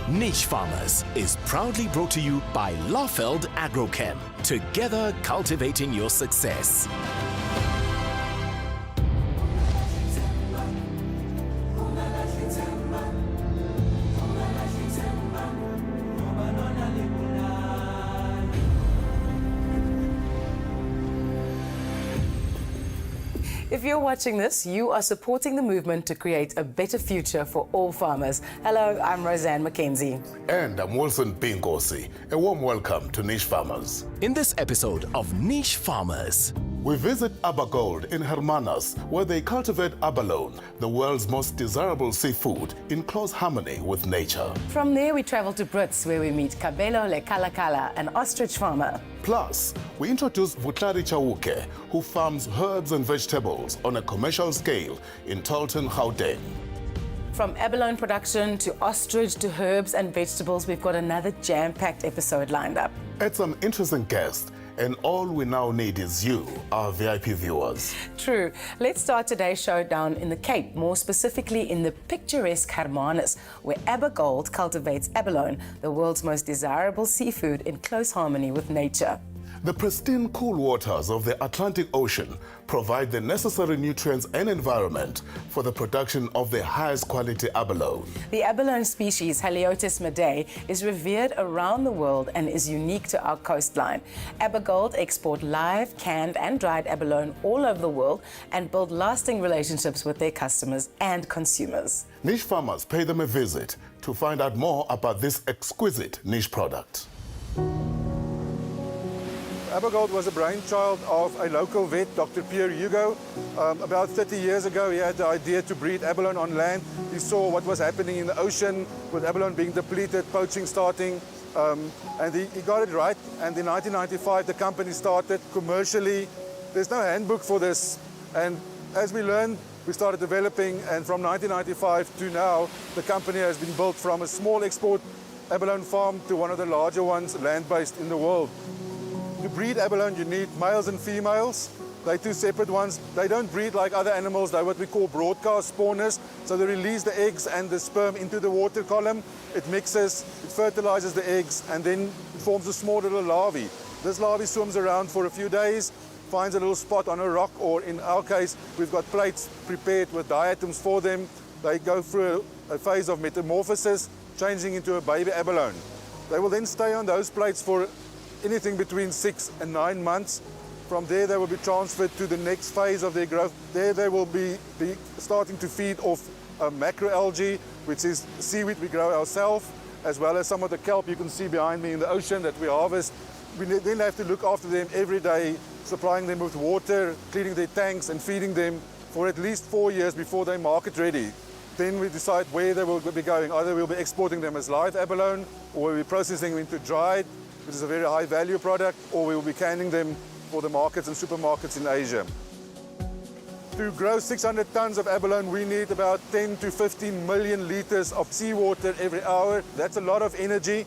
Niche Farmers is proudly brought to you by Lafeld Agrochem, together cultivating your success. If you're watching this, you are supporting the movement to create a better future for all farmers. Hello, I'm Roseanne Mackenzie. And I'm Wilson Pinkosi. A warm welcome to Niche Farmers. In this episode of Niche Farmers, we visit Abalone in Hermanas, where they cultivate abalone, the world's most desirable seafood, in close harmony with nature. From there, we travel to Brits, where we meet Kabelo Le Kalakala, an ostrich farmer. Plus, we introduce Vutlari Chauke, who farms herbs and vegetables on a commercial scale in Tolton, Gauteng. From abalone production to ostrich to herbs and vegetables, we've got another jam-packed episode lined up. And some interesting guests. And all we now need is you, our VIP viewers. True. Let's start today's showdown in the Cape, more specifically in the picturesque Hermanus, where Abagold cultivates abalone, the world's most desirable seafood in close harmony with nature. The pristine, cool waters of the Atlantic Ocean provide the necessary nutrients and environment for the production of the highest quality abalone. The abalone species, Haliotis medae, is revered around the world and is unique to our coastline. Abagold export live, canned and dried abalone all over the world and build lasting relationships with their customers and consumers. Niche Farmers pay them a visit to find out more about this exquisite niche product. Abagold was a brainchild of a local vet, Dr. Pierre Hugo. About 30 years ago, he had the idea to breed abalone on land. He saw what was happening in the ocean with abalone being depleted, poaching starting, and he got it right. And in 1995, the company started commercially. There's no handbook for this. And as we learned, we started developing, and from 1995 to now, the company has been built from a small export abalone farm to one of the larger ones land-based in the world. To breed abalone, you need males and females. They're two separate ones. They don't breed like other animals. They're what we call broadcast spawners. So they release the eggs and the sperm into the water column. It mixes, it fertilizes the eggs, and then it forms a small little larvae. This larvae swims around for a few days, finds a little spot on a rock, or in our case, we've got plates prepared with diatoms for them. They go through a phase of metamorphosis, changing into a baby abalone. They will then stay on those plates for anything between 6 and 9 months. From there, they will be transferred to the next phase of their growth. There they will be starting to feed off macroalgae, which is seaweed we grow ourselves, as well as some of the kelp you can see behind me in the ocean that we harvest. We then have to look after them every day, supplying them with water, cleaning their tanks and feeding them for at least 4 years before they're market ready. Then we decide where they will be going. Either we'll be exporting them as live abalone, or we'll be processing them into dried, which is a very high value product, or we will be canning them for the markets and supermarkets in Asia. To grow 600 tons of abalone, we need about 10 to 15 million liters of seawater every hour. That's a lot of energy.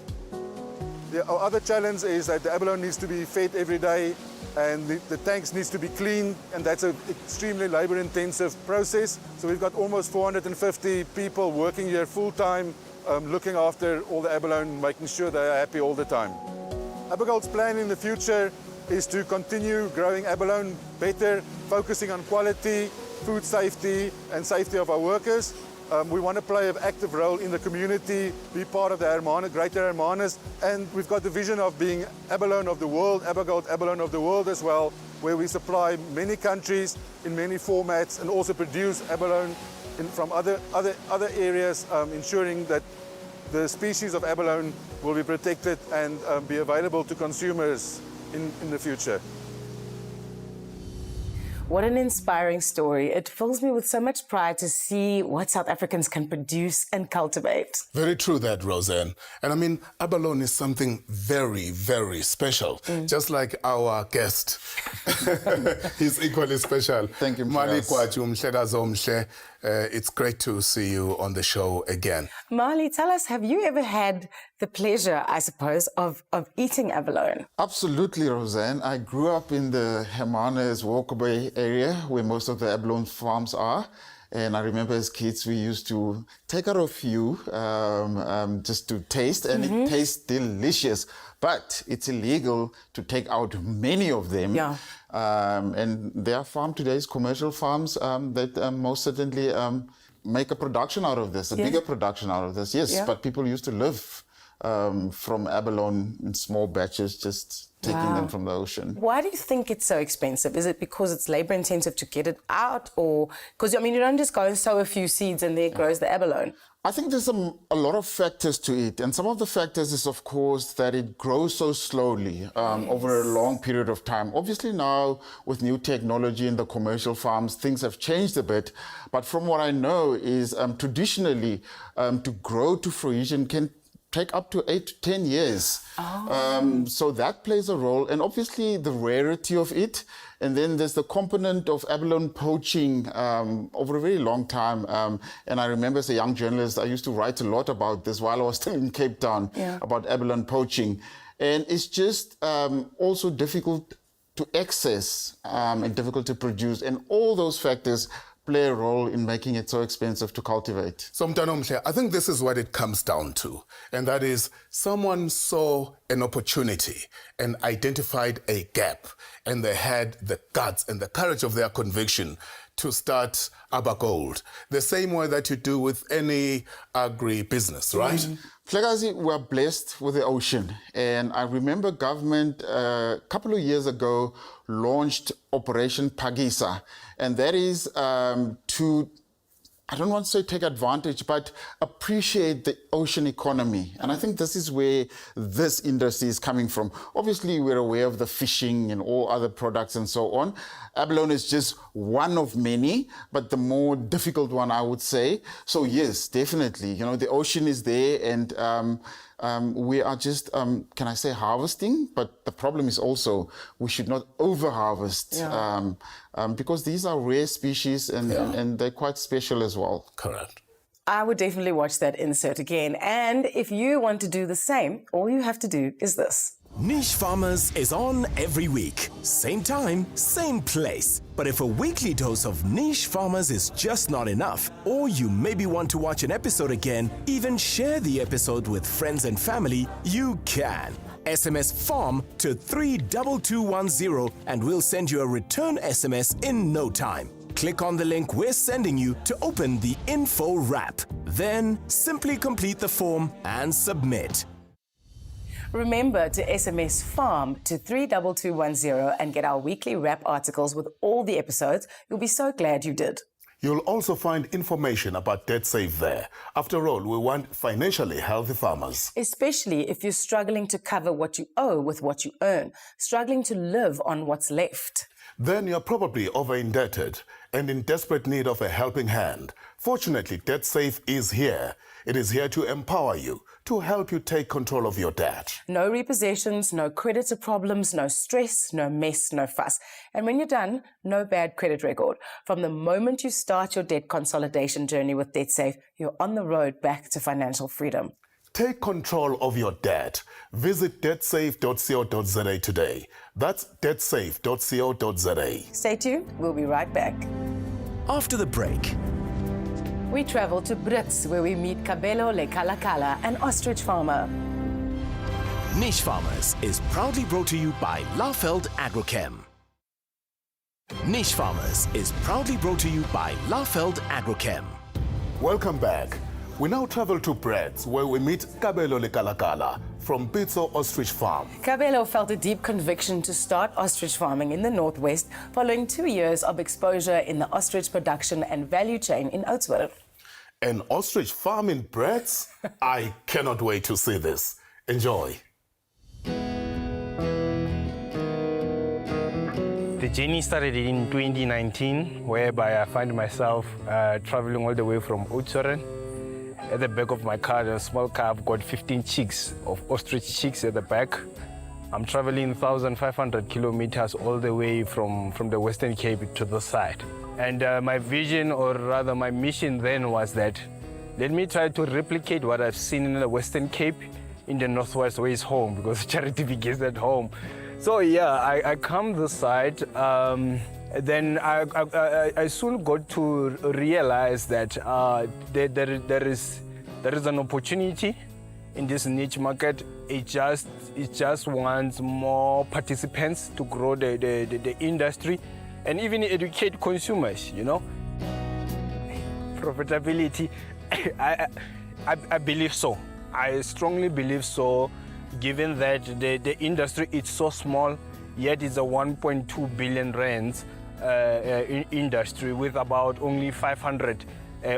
Our other challenge is that the abalone needs to be fed every day, and the tanks needs to be cleaned, and that's an extremely labor-intensive process. So we've got almost 450 people working here full-time, looking after all the abalone, making sure they are happy all the time. Abagold's plan in the future is to continue growing abalone better, focusing on quality, food safety, and safety of our workers. We want to play an active role in the community, be part of the Hermanus, Greater Hermanus, and we've got the vision of being abalone of the world, Abagold abalone of the world as well, where we supply many countries in many formats and also produce abalone from other areas, ensuring that the species of abalone will be protected and be available to consumers in the future. What an inspiring story. It fills me with so much pride to see what South Africans can produce and cultivate. Very true that, Roseanne. And I mean, abalone is something very, very special. Just like our guest. He's equally special. Thank you, Mali Kwachu, Mhledazo Mhle. It's great to see you on the show again. Mali, tell us, have you ever had the pleasure, I suppose, of eating abalone? Absolutely, Roseanne. I grew up in the Hermanus Walkerby area where most of the abalone farms are. And I remember as kids, we used to take out a few just to taste, and it tastes delicious. But it's illegal to take out many of them. Yeah. And there are today's commercial farms that most certainly make a production out of this, a bigger production out of this. Yes, but people used to live from abalone in small batches, just taking them from the ocean. Why do you think it's so expensive? Is it because it's labor intensive to get it out, or because, I mean, you don't just go and sow a few seeds and there grows the abalone? I think there's a lot of factors to it. And some of the factors is, of course, that it grows so slowly over a long period of time. Obviously now, with new technology in the commercial farms, things have changed a bit. But from what I know is traditionally, to grow to fruition can take up to 8 to 10 years. So that plays a role. And obviously the rarity of it. And then there's the component of abalone poaching over a very long time. And I remember as a young journalist, I used to write a lot about this while I was still in Cape Town, about abalone poaching. And it's just also difficult to access and difficult to produce. And all those factors play a role in making it so expensive to cultivate. So Mtanomhle, I think this is what it comes down to, and that is someone saw an opportunity and identified a gap, and they had the guts and the courage of their conviction to start Abagold, the same way that you do with any agri-business, right? Flekazi, we're blessed with the ocean. And I remember government a couple of years ago launched Operation Pagisa. And that is to, I don't want to say take advantage, but appreciate the ocean economy. And I think this is where this industry is coming from. Obviously, we're aware of the fishing and all other products and so on. Abalone is just one of many, but the more difficult one, I would say. So yes, definitely, you know, the ocean is there, and we are just, can I say harvesting? But the problem is also we should not over-harvest because these are rare species and they're quite special as well. Correct. I would definitely watch that insert again. And if you want to do the same, all you have to do is this. Niche Farmers is on every week. Same time, same place. But if a weekly dose of Niche Farmers is just not enough, or you maybe want to watch an episode again, even share the episode with friends and family, you can. SMS FARM to 32210 and we'll send you a return SMS in no time. Click on the link we're sending you to open the info wrap. Then simply complete the form and submit. Remember to SMS FARM to 32210 and get our weekly wrap articles with all the episodes. You'll be so glad you did. You'll also find information about Debt Safe there. After all, we want financially healthy farmers. Especially if you're struggling to cover what you owe with what you earn, struggling to live on what's left. Then you're probably over-indebted and in desperate need of a helping hand. Fortunately, Debt Safe is here. It is here to empower you, to help you take control of your debt. No repossessions, no creditor problems, no stress, no mess, no fuss. And when you're done, no bad credit record. From the moment you start your debt consolidation journey with Debt Safe, you're on the road back to financial freedom. Take control of your debt. Visit debtsafe.co.za today. That's debtsafe.co.za. Stay tuned, we'll be right back. After the break, we travel to Brits, where we meet Kabelo Lekalakala, an ostrich farmer. Niche Farmers is proudly brought to you by Lafeld Agrochem. Niche Farmers is proudly brought to you by Lafeld Agrochem. Welcome back. We now travel to Brits, where we meet Kabelo Lekalakala from Bitso Ostrich Farm. Kabelo felt a deep conviction to start ostrich farming in the Northwest following 2 years of exposure in the ostrich production and value chain in Oudtshoorn. An ostrich farm in Brits? I cannot wait to see this. Enjoy. The journey started in 2019, whereby I find myself traveling all the way from Oudtshoorn. At the back of my car, a small car, I've got 15 chicks of ostrich chicks at the back. I'm traveling 1,500 kilometers all the way from the Western Cape to the side. And my vision, or rather my mission then, was that let me try to replicate what I've seen in the Western Cape in the Northwest, where it's home, because charity begins at home. So yeah, I come this side Then I soon got to realize that there is an opportunity in this niche market. It just wants more participants to grow the industry and even educate consumers, you know. Profitability, I believe so. I strongly believe so, given that the industry is so small, yet it's a 1.2 billion rands industry with about only 500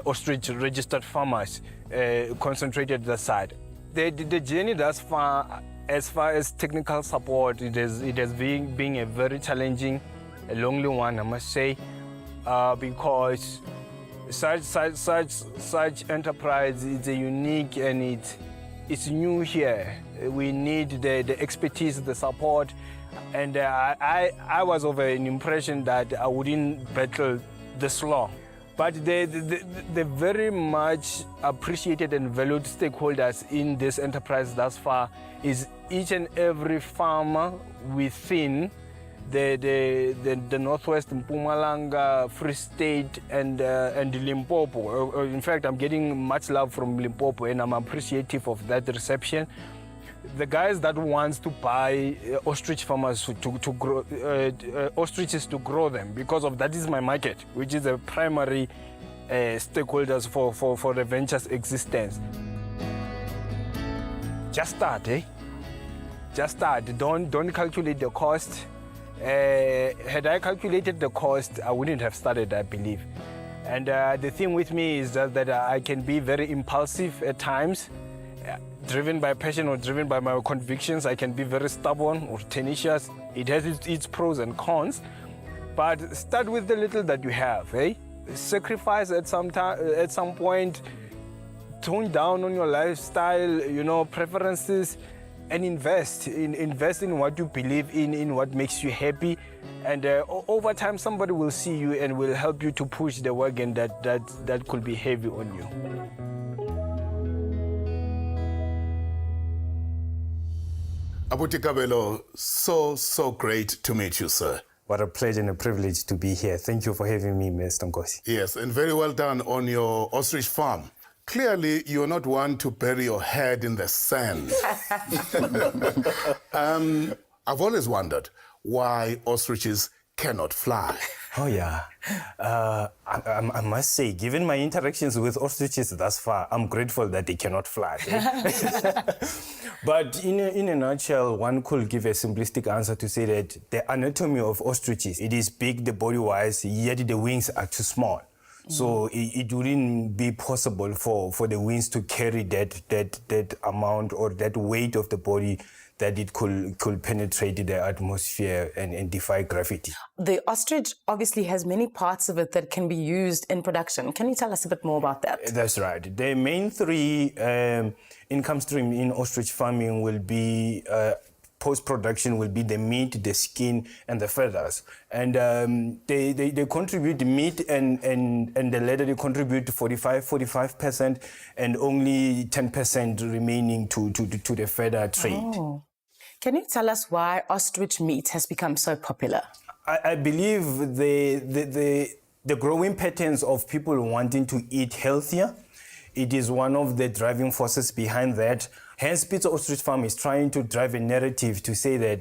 ostrich registered farmers concentrated at the side. The journey thus far, as far as technical support, it has been a very challenging, a lonely one, I must say, because such enterprise is a unique and it's new here. We need the expertise, the support, and I was of an impression that I wouldn't battle this long. But the very much appreciated and valued stakeholders in this enterprise thus far is each and every farmer within the Northwest Mpumalanga, Free State, and Limpopo. In fact, I'm getting much love from Limpopo, and I'm appreciative of that reception. The guys that wants to buy ostrich farmers to grow ostriches to grow them, because of that is my market, which is a primary stakeholders for the venture's existence. Just start, eh? Just start. Don't calculate the cost. Had I calculated the cost, I wouldn't have started, I believe. And the thing with me is that I can be very impulsive at times, driven by passion or driven by my convictions. I can be very stubborn or tenacious. It has its pros and cons, but start with the little that you have, eh? Sacrifice at some point, tone down on your lifestyle, you know, preferences, and invest in what you believe in what makes you happy, and over time somebody will see you and will help you to push the wagon that could be heavy on you. Abuti Kabelo, so great to meet you, sir. What a pleasure and a privilege to be here. Thank you for having me, Mr. Nkosi. Yes, and very well done on your ostrich farm. Clearly, you're not one to bury your head in the sand. I've always wondered why ostriches cannot fly. Oh, yeah. I must say, given my interactions with ostriches thus far, I'm grateful that they cannot fly. But in a nutshell, one could give a simplistic answer to say that the anatomy of ostriches, it is big, the body-wise, yet the wings are too small. So it wouldn't be possible for the wings to carry that amount or that weight of the body that it could penetrate the atmosphere and defy gravity. The ostrich obviously has many parts of it that can be used in production. Can you tell us a bit more about that? That's right. The main three income stream in ostrich farming will be post-production will be the meat, the skin, and the feathers. And they contribute the meat and the leather, they contribute 45%, and only 10% remaining to the feather trade. Oh. Can you tell us why ostrich meat has become so popular? I believe the growing patterns of people wanting to eat healthier, it is one of the driving forces behind that. Hence, Pizza Ostrich Farm is trying to drive a narrative to say that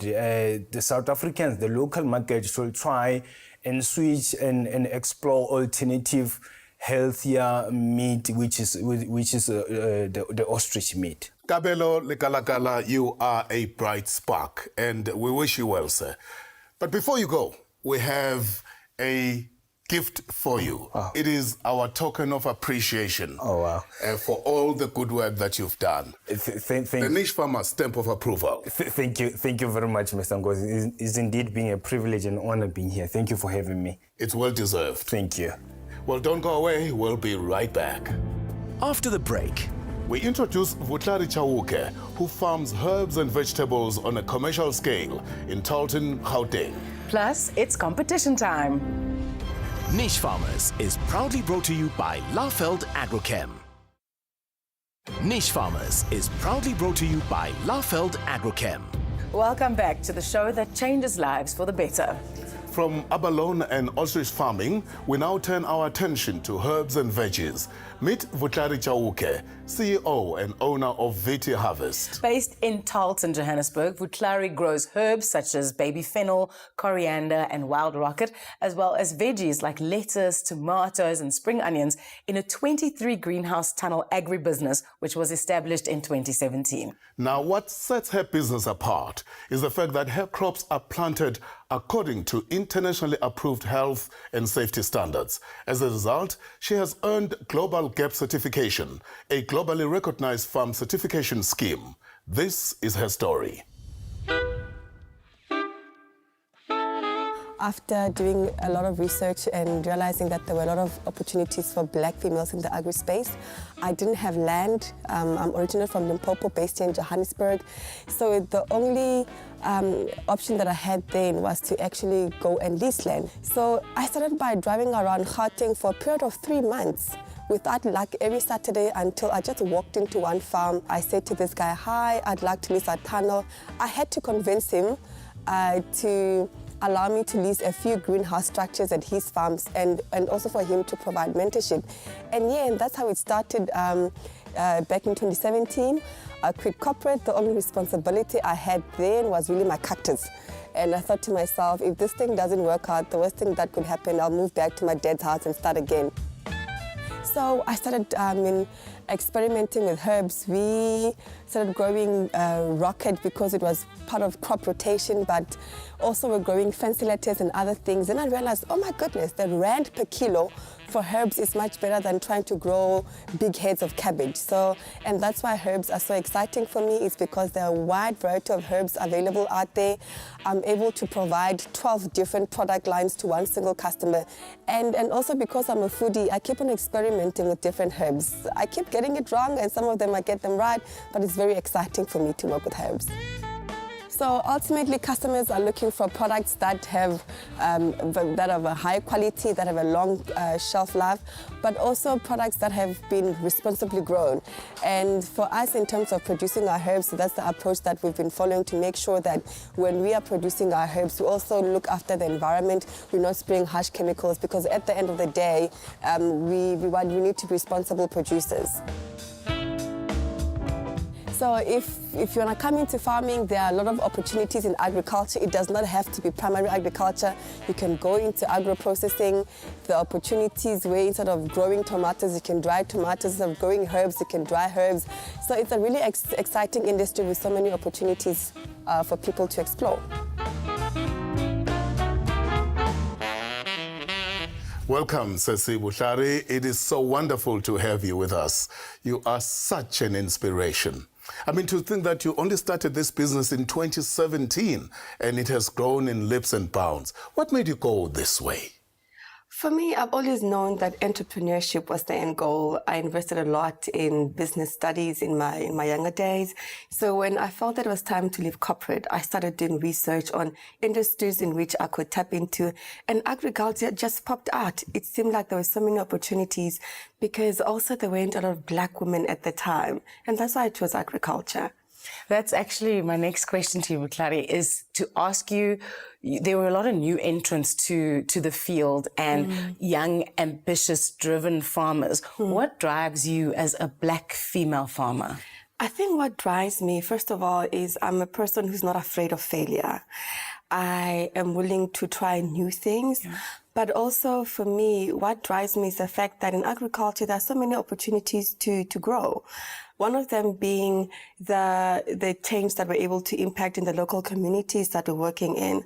the South Africans, the local market, should try and switch and explore alternative, healthier meat, which is the ostrich meat. Kabelo Lekalakala, you are a bright spark, and we wish you well, sir. But before you go, we have a gift for you. Oh. It is our token of appreciation. Oh, wow. For all the good work that you've done. The Niche Farmer stamp of approval. Thank you very much, Mr. Ngozi. It's indeed been a privilege and honor being here. Thank you for having me. It's well deserved. Thank you. Well, don't go away. We'll be right back. After the break, We introduce Vutlari Chauke, who farms herbs and vegetables on a commercial scale in Talton, Gauteng. Plus, it's competition time. Niche Farmers is proudly brought to you by Lafeld Agrochem. Niche Farmers is proudly brought to you by Lafeld Agrochem. Welcome back to the show that changes lives for the better. From abalone and ostrich farming, we now turn our attention to herbs and veggies. Meet Vutlari Chauke, CEO and owner of Viti Harvest. Based in Tarleton, Johannesburg, Vutlari grows herbs such as baby fennel, coriander, and wild rocket, as well as veggies like lettuce, tomatoes, and spring onions in a 23 greenhouse tunnel agribusiness, which was established in 2017. Now, what sets her business apart is the fact that her crops are planted according to internationally approved health and safety standards. As a result, she has earned Global GAP certification, a globally recognized farm certification scheme. This is her story. After doing a lot of research and realizing that there were a lot of opportunities for black females in the agri-space, I didn't have land. I'm originally from Limpopo, based here in Johannesburg. So the only option that I had then was to actually go and lease land. So I started by driving around Gauteng for a period of 3 months without luck every Saturday until I just walked into one farm. I said to this guy, "Hi, I'd like to lease a tunnel." I had to convince him to allow me to lease a few greenhouse structures at his farms and also for him to provide mentorship. And that's how it started back in 2017. I quit corporate. The only responsibility I had then was really my cactus. And I thought to myself, if this thing doesn't work out, the worst thing that could happen, I'll move back to my dad's house and start again. So I started experimenting with herbs. We started growing rocket because it was part of crop rotation, but also we're growing fancy lettuce and other things. And I realized, oh my goodness, the rand per kilo for herbs is much better than trying to grow big heads of cabbage. So, and that's why herbs are so exciting for me, is because there are a wide variety of herbs available out there. I'm able to provide 12 different product lines to one single customer. And also because I'm a foodie, I keep on experimenting with different herbs. I keep getting it wrong and some of them I get them right, but it's very exciting for me to work with herbs. So ultimately, customers are looking for products that have a high quality, that have a long shelf life, but also products that have been responsibly grown. And for us, in terms of producing our herbs, that's the approach that we've been following to make sure that when we are producing our herbs, we also look after the environment. We're not spraying harsh chemicals, because at the end of the day, we need to be responsible producers. So if you want to come into farming, there are a lot of opportunities in agriculture. It does not have to be primary agriculture. You can go into agro-processing. The opportunities where instead of growing tomatoes, you can dry tomatoes. Instead of growing herbs, you can dry herbs. So it's a really exciting industry with so many opportunities for people to explore. Welcome, Sesi Vutlari. It is so wonderful to have you with us. You are such an inspiration. I mean, to think that you only started this business in 2017 and it has grown in leaps and bounds. What made you go this way? For me, I've always known that entrepreneurship was the end goal. I invested a lot in business studies in my younger days. So when I felt that it was time to leave corporate, I started doing research on industries in which I could tap into, and agriculture just popped out. It seemed like there were so many opportunities because also there weren't a lot of black women at the time, and that's why I chose agriculture. That's actually my next question to you, Vutlari, is to ask you, there were a lot of new entrants to the field and young, ambitious, driven farmers. What drives you as a black female farmer? I think what drives me, first of all, is I'm a person who's not afraid of failure. I am willing to try new things. Yeah. But also for me, what drives me is the fact that in agriculture, there are so many opportunities to grow. One of them being the change that we're able to impact in the local communities that we're working in.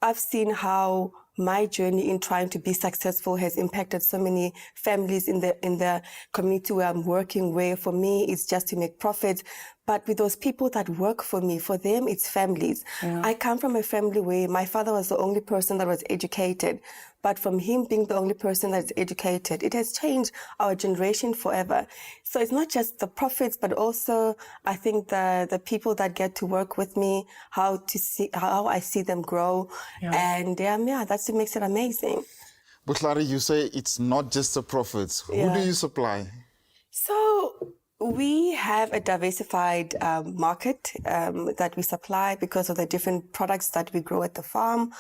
I've seen how my journey in trying to be successful has impacted so many families in the community where I'm working, where for me it's just to make profits. But with those people that work for me, for them it's families. Yeah. I come from a family where my father was the only person that was educated. But from him being the only person that's educated, it has changed our generation forever. So it's not just the profits, but also I think the people that get to work with me, how I see them grow. Yeah. And that's what makes it amazing. Vutlari, you say it's not just the profits. Who do you supply? So we have a diversified market that we supply because of the different products that we grow at the farm.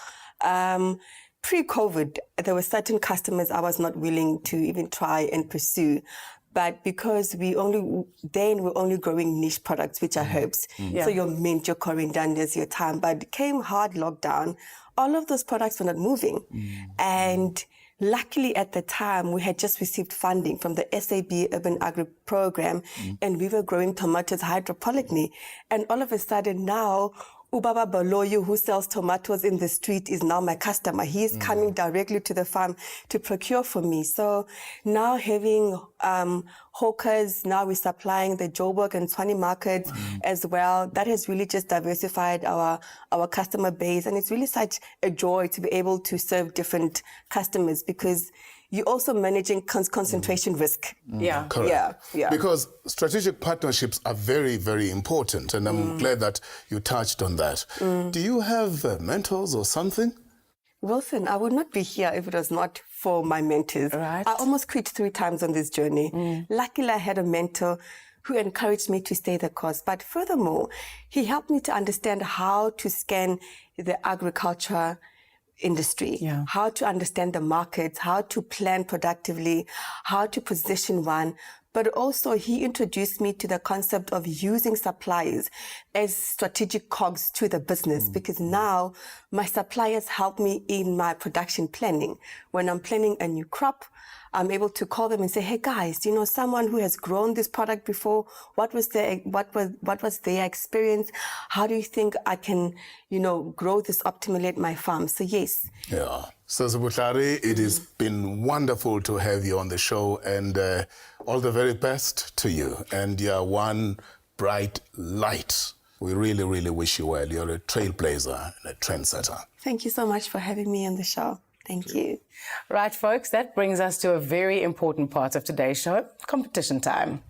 pre-COVID, there were certain customers I was not willing to even try and pursue. But because we're only growing niche products, which are herbs. So your mint, your corianders, your thyme. But came hard lockdown, all of those products were not moving. And luckily at the time, we had just received funding from the SAB Urban Agri Program, and we were growing tomatoes hydroponically. And all of a sudden now, Ubaba Baloyo, who sells tomatoes in the street, is now my customer. He is coming directly to the farm to procure for me. So now having hawkers, now we're supplying the Joburg and Tshwane markets as well. That has really just diversified our customer base. And it's really such a joy to be able to serve different customers, because you're also managing concentration risk. Correct. Yeah. Because strategic partnerships are very, very important, and I'm glad that you touched on that. Do you have mentors or something? Wilson, I would not be here if it was not for my mentors. Right. I almost quit 3 times on this journey. Luckily, I had a mentor who encouraged me to stay the course. But furthermore, he helped me to understand how to scan the agriculture industry, how to understand the markets, how to plan productively, how to position one. But also he introduced me to the concept of using suppliers as strategic cogs to the business, because now my suppliers help me in my production planning. When I'm planning a new crop, I'm able to call them and say, hey guys, do you know someone who has grown this product before? What was their experience? How do you think I can, grow this optimally at my farm? So yes. Yeah. So Butlari, it has been wonderful to have you on the show, and all the very best to you. And you're one bright light. We really, really wish you well. You're a trailblazer and a trendsetter. Thank you so much for having me on the show. Thank you. Right, folks, that brings us to a very important part of today's show, competition time.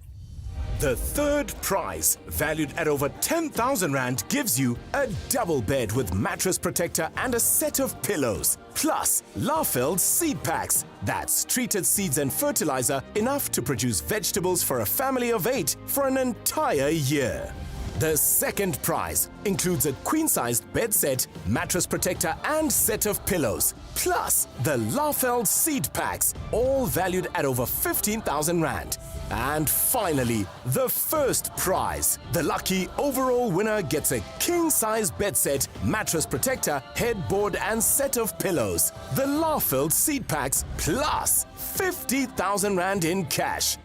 The third prize, valued at over 10,000 Rand, gives you a double bed with mattress protector and a set of pillows, plus Lafeld's seed packs. That's treated seeds and fertilizer, enough to produce vegetables for a family of 8 for an entire year. The second prize includes a queen-sized bed set, mattress protector and set of pillows, plus the Lafeld seed packs, all valued at over 15,000 Rand. And finally, the first prize. The lucky overall winner gets a king-size bed set, mattress protector, headboard and set of pillows. The Lafeld seed packs plus 50,000 Rand in cash.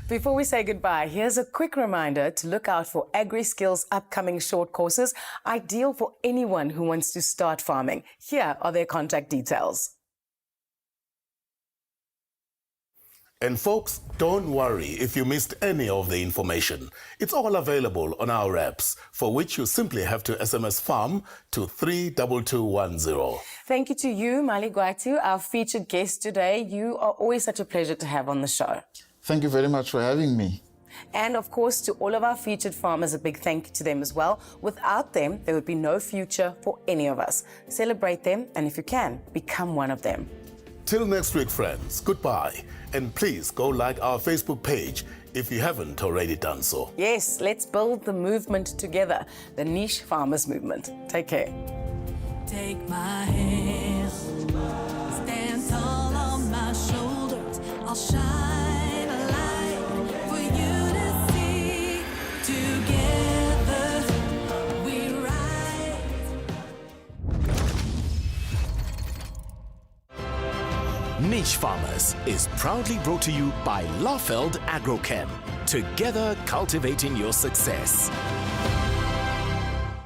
Before we say goodbye, here's a quick reminder to look out for AgriSkills' upcoming short courses, ideal for anyone who wants to start farming. Here are their contact details. And folks, don't worry if you missed any of the information. It's all available on our apps, for which you simply have to SMS FARM to 32210. Thank you to you, Mali Gwatu, our featured guest today. You are always such a pleasure to have on the show. Thank you very much for having me. And of course, to all of our featured farmers, a big thank you to them as well. Without them, there would be no future for any of us. Celebrate them, and if you can, become one of them. Till next week, friends, goodbye. And please go like our Facebook page if you haven't already done so. Yes, let's build the movement together, the Niche Farmers Movement. Take care. Take my hand, stand tall on my shoulders, I'll shine a light for you to see. Together we rise. Niche Farmers is proudly brought to you by Lafeld Agrochem. Together cultivating your success.